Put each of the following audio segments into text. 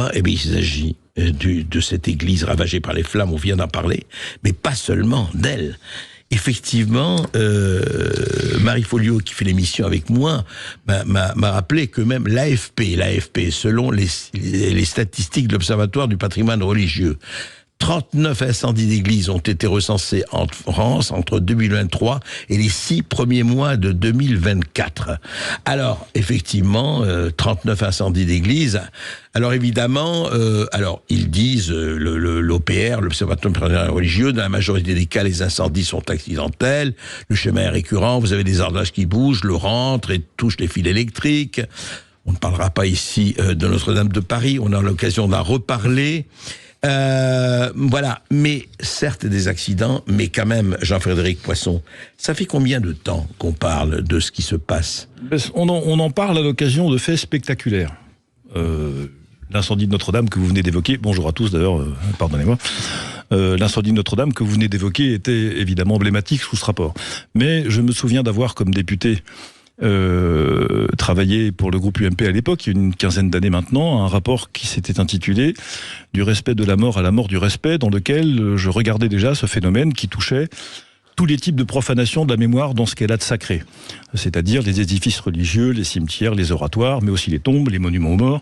quoi? Eh bien, il s'agit de cette église ravagée par les flammes, on vient d'en parler, mais pas seulement d'elle. Effectivement, Marie Folliot, qui fait l'émission avec moi, m'a rappelé que même l'AFP, selon les statistiques de l'Observatoire du patrimoine religieux, 39 incendies d'églises ont été recensés en France entre 2023 et les 6 premiers mois de 2024. Alors, effectivement, 39 incendies d'églises. Alors, évidemment, ils disent, l'OPR, l'Observatoire du patrimoine religieux, dans la majorité des cas, les incendies sont accidentels, le chemin est récurrent, vous avez des horloges qui bougent, l'eau rentre et touche les fils électriques. On ne parlera pas ici de Notre-Dame de Paris, on a l'occasion d'en reparler. Voilà, mais certes des accidents, mais quand même, Jean-Frédéric Poisson, ça fait combien de temps qu'on parle de ce qui se passe? On en parle à l'occasion de faits spectaculaires. L'incendie de Notre-Dame que vous venez d'évoquer, bonjour à tous d'ailleurs, pardonnez-moi, l'incendie de Notre-Dame que vous venez d'évoquer était évidemment emblématique sous ce rapport. Mais je me souviens d'avoir comme député travaillé pour le groupe UMP à l'époque, il y a une quinzaine d'années maintenant, un rapport qui s'était intitulé « Du respect de la mort à la mort du respect », dans lequel je regardais déjà ce phénomène qui touchait tous les types de profanation de la mémoire dans ce qu'elle a de sacré. C'est-à-dire les édifices religieux, les cimetières, les oratoires, mais aussi les tombes, les monuments aux morts.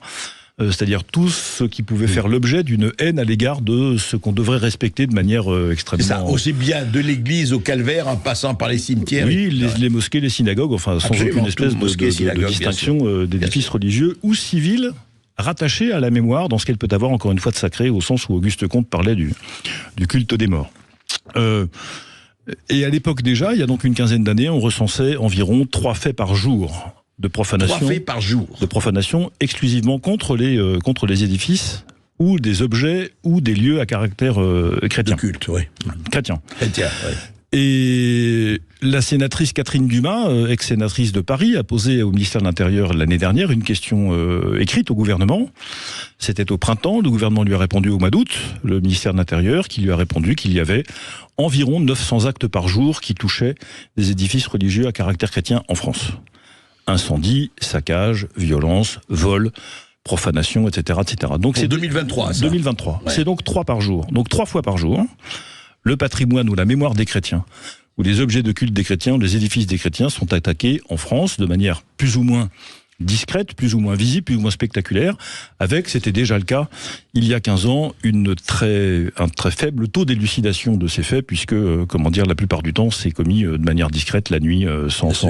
C'est-à-dire tout ce qui pouvait faire l'objet d'une haine à l'égard de ce qu'on devrait respecter de manière extrêmement... C'est ça, aussi bien de l'église au calvaire en passant par les cimetières. Oui, les mosquées, les synagogues, enfin sans aucune espèce de distinction d'édifices religieux ou civils rattachés à la mémoire dans ce qu'elle peut avoir encore une fois de sacré, au sens où Auguste Comte parlait du culte des morts. Et à l'époque déjà, il y a donc une quinzaine d'années, on recensait environ 3 faits par jour de profanation. 3 faits par jour. De profanation exclusivement contre les édifices ou des objets ou des lieux à caractère chrétien. De culte, oui. Chrétien. Chrétien, oui. Et la sénatrice Catherine Dumas, ex-sénatrice de Paris, a posé au ministère de l'Intérieur l'année dernière une question écrite au gouvernement. C'était au printemps, le gouvernement lui a répondu au mois d'août, le ministère de l'Intérieur qui lui a répondu qu'il y avait environ 900 actes par jour qui touchaient des édifices religieux à caractère chrétien en France. Incendie, saccage, violence, vol, profanation, etc., etc. Donc c'est 2023, ça. 2023. Ouais. C'est donc 3 par jour. Donc 3 fois par jour, le patrimoine ou la mémoire des chrétiens, ou les objets de culte des chrétiens, ou les édifices des chrétiens sont attaqués en France de manière plus ou moins discrète, plus ou moins visible, plus ou moins spectaculaire, avec, c'était déjà le cas, il y a 15 ans, un très faible taux d'élucidation de ces faits, puisque, la plupart du temps, c'est commis de manière discrète, la nuit,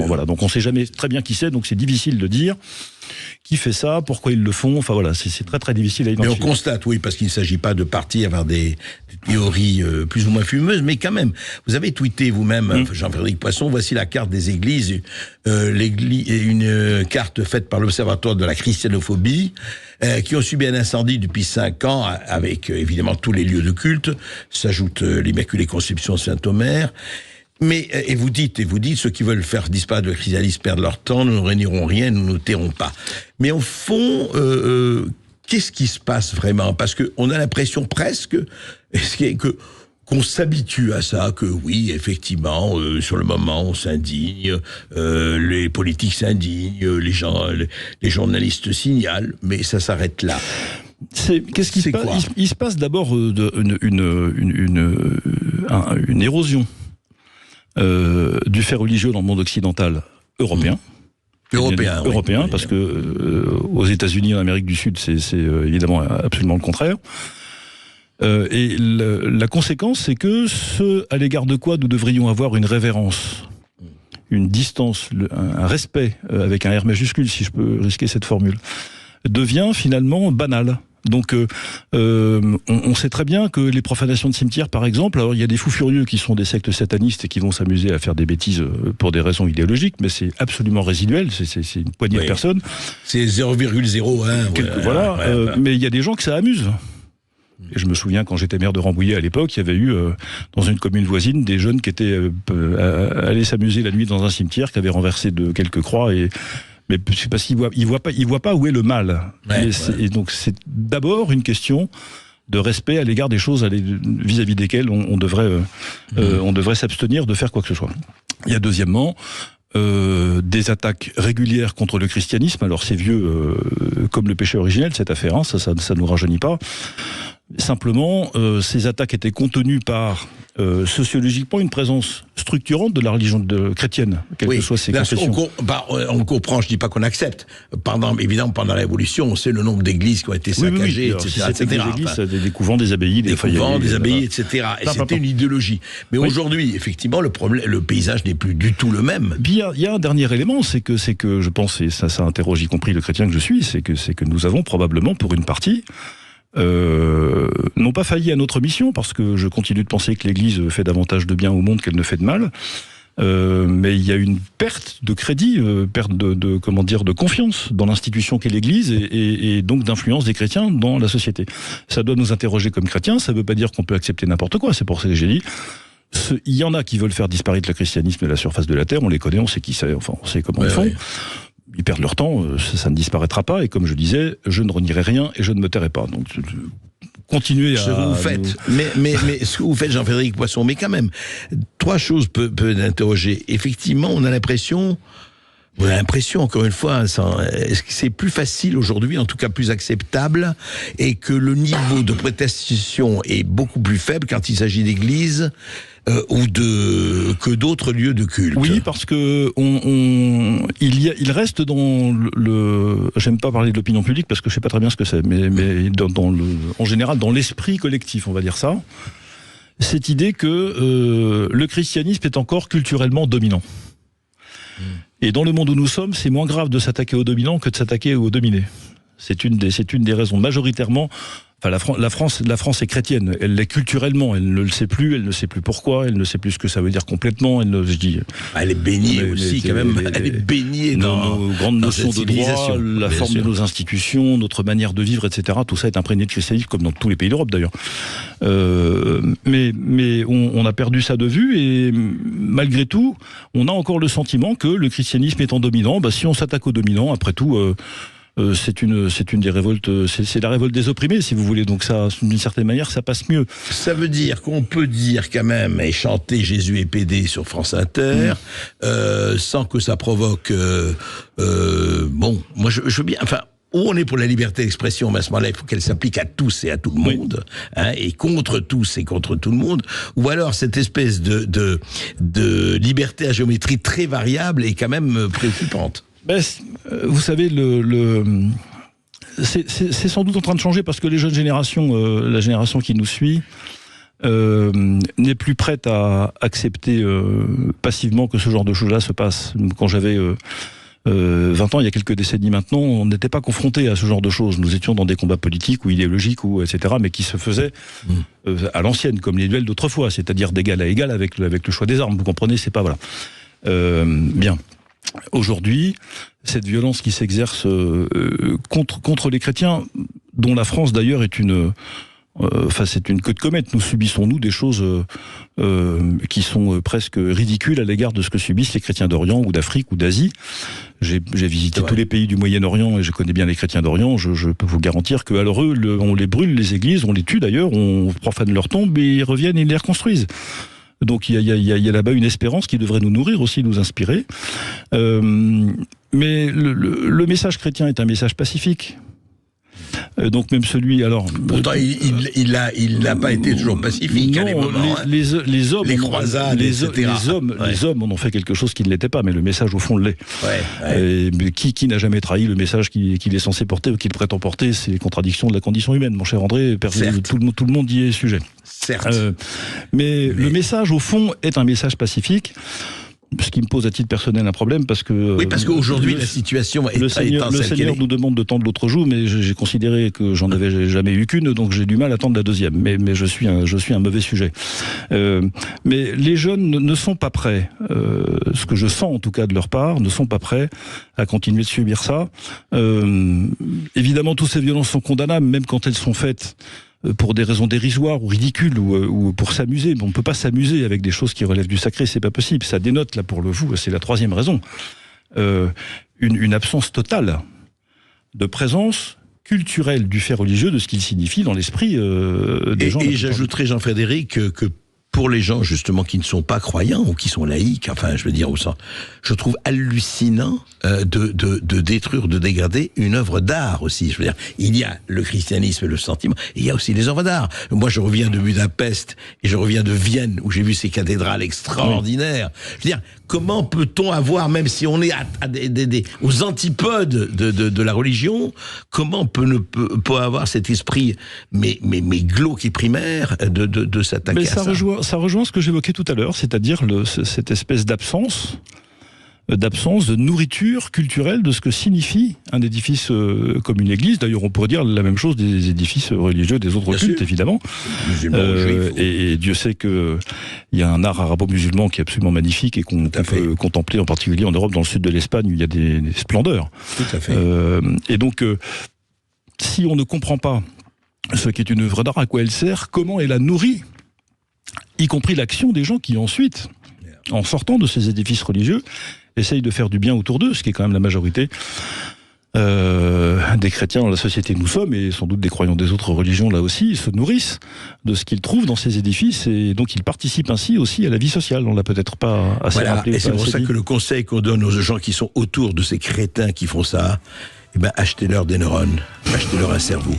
voilà. Donc on ne sait jamais très bien qui c'est, donc c'est difficile de dire qui fait ça, pourquoi ils le font, enfin voilà, c'est très très difficile à identifier. Mais on constate, oui, parce qu'il ne s'agit pas de partir vers des théories plus ou moins fumeuses, mais quand même, vous avez tweeté vous-même, Jean-Frédéric Poisson, voici la carte des églises, une carte faite par l'Observatoire de la christianophobie, qui ont subi un incendie depuis 5 ans, avec évidemment tous les lieux de culte, s'ajoute l'Immaculée Conception Saint-Omer. Mais, et vous dites, ceux qui veulent faire disparaître le christianisme perdent leur temps, nous ne réunirons rien, nous ne tairons pas. Mais au fond, qu'est-ce qui se passe vraiment? Parce que on a l'impression presque qu'on s'habitue à ça, que oui, effectivement, sur le moment, on s'indigne, les politiques s'indignent, les journalistes signalent, mais ça s'arrête là. Qu'est-ce qui se passe? Il se passe d'abord une érosion du fait religieux dans le monde occidental européen. Européen, oui. Parce que aux États-Unis, en Amérique du Sud, c'est évidemment absolument le contraire. Et la conséquence, c'est que ce à l'égard de quoi nous devrions avoir une révérence, une distance, un respect, avec un R majuscule, si je peux risquer cette formule, devient finalement banal. Donc on sait très bien que les profanations de cimetières, par exemple, alors il y a des fous furieux qui sont des sectes satanistes et qui vont s'amuser à faire des bêtises pour des raisons idéologiques, mais c'est absolument résiduel, c'est une poignée de personnes. C'est 0,01. Mais il y a des gens que ça amuse. Et je me souviens, quand j'étais maire de Rambouillet à l'époque, il y avait eu, dans une commune voisine, des jeunes qui étaient allés s'amuser la nuit dans un cimetière, qui avaient renversé quelques croix mais c'est parce qu'ils voient pas où est le mal. Et donc c'est d'abord une question de respect à l'égard des choses vis-à-vis desquelles on devrait s'abstenir de faire quoi que ce soit. Il y a deuxièmement des attaques régulières contre le christianisme. Alors c'est vieux comme le péché originel, cette affaire, hein, ça nous rajeunit pas. Simplement, ces attaques étaient contenues par sociologiquement une présence structurante de la religion chrétienne, quelles que soient ses confessions. On comprend, je dis pas qu'on accepte. Évidemment, pendant la Révolution, on sait le nombre d'églises qui ont été saccagées, etc. C'était des églises, des couvents, des abbayes, des abbayes, etc. Et c'était une idéologie. Mais aujourd'hui, effectivement, le paysage n'est plus du tout le même. Il y a un dernier élément, c'est que je pense, et ça interroge y compris le chrétien que je suis, c'est que nous avons probablement, pour une partie, n'ont pas failli à notre mission, parce que je continue de penser que l'Église fait davantage de bien au monde qu'elle ne fait de mal. Mais il y a une perte de crédit, perte de confiance dans l'institution qu'est l'Église et donc d'influence des chrétiens dans la société. Ça doit nous interroger comme chrétiens. Ça ne veut pas dire qu'on peut accepter n'importe quoi. C'est pour ça que j'ai dit. Il y en a qui veulent faire disparaître le christianisme de la surface de la terre. On les connaît, on sait qui c'est. Enfin, on sait comment ils font. Ouais. Ils perdent leur temps, ça ne disparaîtra pas. Et comme je disais, je ne renierai rien et je ne me tairai pas. Donc, continuez à... Ce que vous faites, mais ce que vous faites, Jean-Frédéric Poisson, mais quand même, trois choses peuvent interroger. Effectivement, on a l'impression, encore une fois, est-ce que c'est plus facile aujourd'hui, en tout cas plus acceptable, et que le niveau de protestation est beaucoup plus faible quand il s'agit d'églises que d'autres lieux de culte. Oui, parce que il reste dans j'aime pas parler de l'opinion publique parce que je sais pas très bien ce que c'est, mais en général dans l'esprit collectif, on va dire ça, cette idée que le christianisme est encore culturellement dominant. Et dans le monde où nous sommes, c'est moins grave de s'attaquer aux dominants que de s'attaquer aux dominés. C'est une des raisons majoritairement. Enfin, la France est chrétienne. Elle l'est culturellement. Elle ne le sait plus. Elle ne sait plus pourquoi. Elle ne sait plus ce que ça veut dire complètement. Elle est baignée aussi, quand même. Elle est baignée dans nos grandes notions de droit, la forme de nos institutions, notre manière de vivre, etc. Tout ça est imprégné de christianisme, comme dans tous les pays d'Europe, d'ailleurs. Mais on a perdu ça de vue, et malgré tout, on a encore le sentiment que le christianisme étant dominant, si on s'attaque aux dominants, après tout, c'est une des révoltes, c'est la révolte des opprimés, si vous voulez. Donc ça, d'une certaine manière, ça passe mieux. Ça veut dire qu'on peut dire quand même et chanter Jésus est pédé sur France Inter, sans que ça provoque. Moi je veux bien. Enfin, où on est pour la liberté d'expression, mais à ce moment-là, il faut qu'elle s'applique à tous et à tout le monde, et contre tous et contre tout le monde. Ou alors cette espèce de liberté à géométrie très variable est quand même préoccupante. Vous savez, c'est sans doute en train de changer parce que les jeunes générations, la génération qui nous suit, n'est plus prête à accepter passivement que ce genre de choses-là se passe. Quand j'avais 20 ans, il y a quelques décennies maintenant, on n'était pas confrontés à ce genre de choses. Nous étions dans des combats politiques ou idéologiques, etc., mais qui se faisaient à l'ancienne, comme les duels d'autrefois, c'est-à-dire d'égal à égal avec le choix des armes. Vous comprenez, c'est pas voilà. Bien. Aujourd'hui, cette violence qui s'exerce contre les chrétiens, dont la France d'ailleurs est c'est une queue de comète. Nous subissons, nous, des choses qui sont presque ridicules à l'égard de ce que subissent les chrétiens d'Orient ou d'Afrique ou d'Asie. J'ai visité tous les pays du Moyen-Orient et je connais bien les chrétiens d'Orient. Je peux vous garantir que, alors eux, on les brûle, les églises, on les tue d'ailleurs, on profane leur tombe et ils reviennent et ils les reconstruisent. Donc il y a là-bas une espérance qui devrait nous nourrir aussi, nous inspirer. Mais le message chrétien est un message pacifique. Donc même celui, alors... Pourtant, il n'a pas été toujours pacifique à des moments. Les hommes... Les croisades, etc. Les hommes en ont fait quelque chose qui ne l'était pas, mais le message, au fond, l'est. Qui n'a jamais trahi le message qu'il est censé porter ou qu'il prétend porter? C'est les contradictions de la condition humaine, mon cher André. Tout le monde y est sujet. Certes. Mais le message, au fond, est un message pacifique. Ce qui me pose à titre personnel un problème, parce que... Oui, parce qu'aujourd'hui, la situation est le Seigneur nous demande de tendre l'autre joue, mais j'ai considéré que j'en avais jamais eu qu'une, donc j'ai du mal à tendre la deuxième. Mais je suis un mauvais sujet. Mais les jeunes ne sont pas prêts, ce que je sens en tout cas de leur part, ne sont pas prêts à continuer de subir ça. Évidemment, toutes ces violences sont condamnables, même quand elles sont faites pour des raisons dérisoires ou ridicules ou pour s'amuser. On ne peut pas s'amuser avec des choses qui relèvent du sacré, c'est pas possible. Ça dénote, là, pour le coup, c'est la troisième raison, une absence totale de présence culturelle du fait religieux, de ce qu'il signifie dans l'esprit des gens. Et j'ajouterai, Jean-Frédéric, que pour les gens justement qui ne sont pas croyants ou qui sont laïcs, enfin je veux dire au sens, je trouve hallucinant de détruire, de dégrader une œuvre d'art aussi. Je veux dire, il y a le christianisme et le sentiment, et il y a aussi les œuvres d'art. Moi je reviens de Budapest et je reviens de Vienne où j'ai vu ces cathédrales extraordinaires. Oui. Je veux dire, comment peut-on avoir, même si on est aux antipodes de la religion, comment peut avoir cet esprit mais glauque et primaire de s'attaquer à ça. Ça rejoint ce que j'évoquais tout à l'heure, c'est-à-dire cette espèce d'absence de nourriture culturelle de ce que signifie un édifice comme une église. D'ailleurs, on pourrait dire la même chose des édifices religieux des autres cultes, évidemment. Et Dieu sait qu'il y a un art arabo-musulman qui est absolument magnifique et qu'on peut contempler en particulier en Europe, dans le sud de l'Espagne, où il y a des splendeurs. Tout à fait. Et donc, si on ne comprend pas ce qui est une œuvre d'art, à quoi elle sert, comment elle a nourri, y compris l'action des gens qui ensuite, en sortant de ces édifices religieux, essayent de faire du bien autour d'eux, ce qui est quand même la majorité des chrétiens dans la société où nous sommes, et sans doute des croyants des autres religions là aussi, ils se nourrissent de ce qu'ils trouvent dans ces édifices, et donc ils participent ainsi aussi à la vie sociale. On l'a peut-être pas assez rappelé. Et c'est pour ça que le conseil qu'on donne aux gens qui sont autour de ces crétins qui font ça, achetez-leur des neurones, achetez-leur un cerveau.